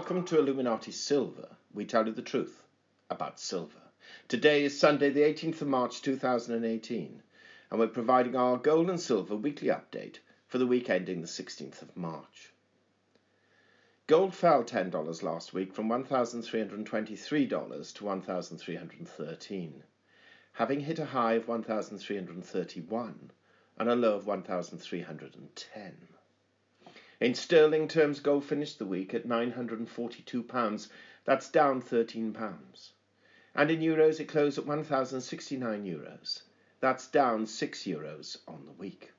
Welcome to Illuminati Silver. We tell you the truth about silver. Today is Sunday, the 18th of March 2018, and we're providing our gold and silver weekly update for the week ending the 16th of March. Gold fell $10 last week from $1,323 to $1,313, having hit a high of $1,331 and a low of $1,310. In sterling terms, gold finished the week at £942. That's down £13. And in euros, it closed at €1,069. That's down €6 on the week.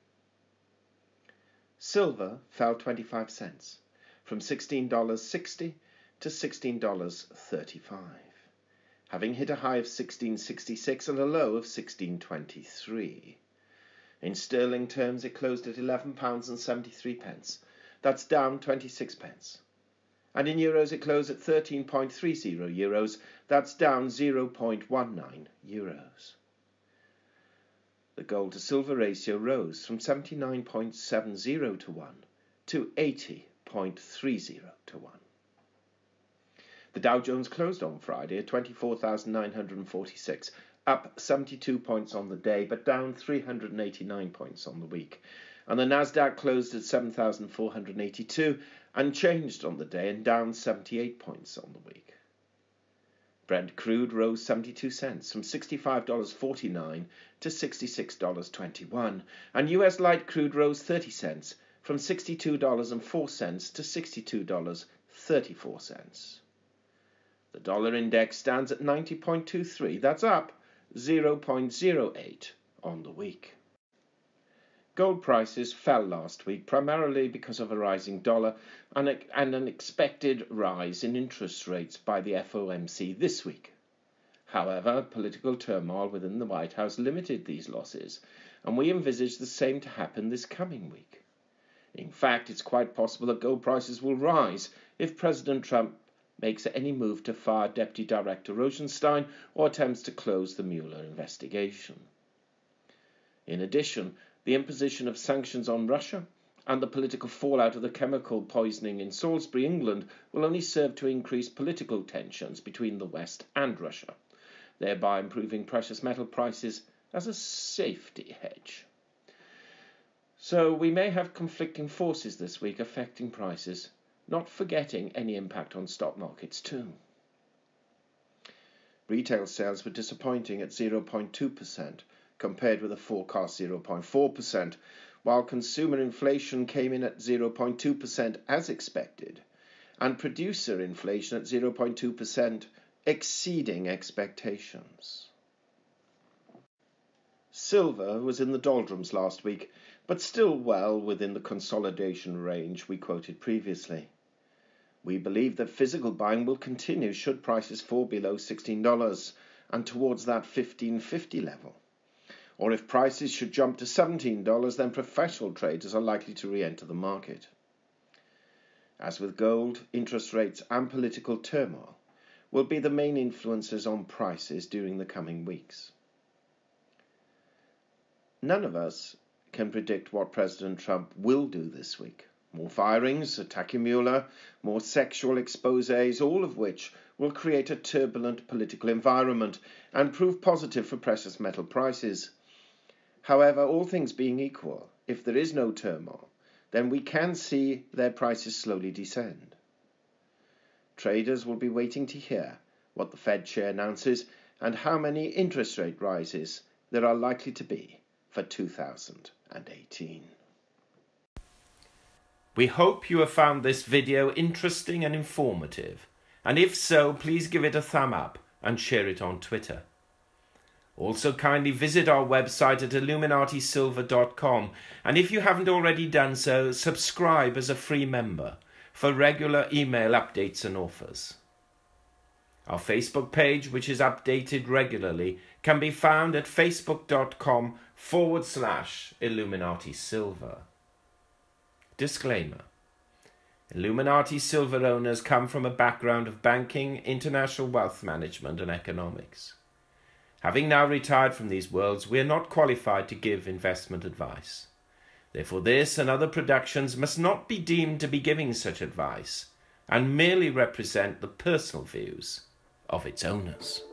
Silver fell 25 cents, from $16.60 to $16.35, having hit a high of $16.66 and a low of $16.23. In sterling terms, it closed at £11.73. That's down 26 pence. And in euros, it closed at 13.30 euros. That's down 0.19 euros. The gold to silver ratio rose from 79.70 to 1 to 80.30 to 1. The Dow Jones closed on Friday at 24,946, up 72 points on the day, but down 389 points on the week. And the NASDAQ closed at 7,482, unchanged on the day and down 78 points on the week. Brent crude rose 72 cents from $65.49 to $66.21, and US light crude rose 30 cents from $62.04 to $62.34. The dollar index stands at 90.23. That's up 0.08 on the week. Gold prices fell last week, primarily because of a rising dollar and an expected rise in interest rates by the FOMC this week. However, political turmoil within the White House limited these losses, and we envisage the same to happen this coming week. In fact, it's quite possible that gold prices will rise if President Trump makes any move to fire Deputy Director Rosenstein or attempts to close the Mueller investigation. In addition, the imposition of sanctions on Russia and the political fallout of the chemical poisoning in Salisbury, England, will only serve to increase political tensions between the West and Russia, thereby improving precious metal prices as a safety hedge. So we may have conflicting forces this week affecting prices, not forgetting any impact on stock markets too. Retail sales were disappointing at 0.2%, compared with a forecast 0.4%, while consumer inflation came in at 0.2% as expected, and producer inflation at 0.2%, exceeding expectations. Silver was in the doldrums last week, but still well within the consolidation range we quoted previously. We believe that physical buying will continue should prices fall below $16 and towards that $15.50 level. Or if prices should jump to $17, then professional traders are likely to re-enter the market. As with gold, interest rates and political turmoil will be the main influences on prices during the coming weeks. None of us can predict what President Trump will do this week. More firings, attacking Mueller, more sexual exposés, all of which will create a turbulent political environment and prove positive for precious metal prices. However, all things being equal, if there is no turmoil, then we can see their prices slowly descend. Traders will be waiting to hear what the Fed chair announces and how many interest rate rises there are likely to be for 2018. We hope you have found this video interesting and informative, and if so, please give it a thumb up and share it on Twitter. Also, kindly visit our website at illuminatisilver.com, and if you haven't already done so, subscribe as a free member for regular email updates and offers. Our Facebook page, which is updated regularly, can be found at facebook.com/illuminatisilver. Disclaimer: Illuminati Silver owners come from a background of banking, international wealth management and economics. Having now retired from these worlds, we are not qualified to give investment advice. Therefore, this and other productions must not be deemed to be giving such advice, and merely represent the personal views of its owners.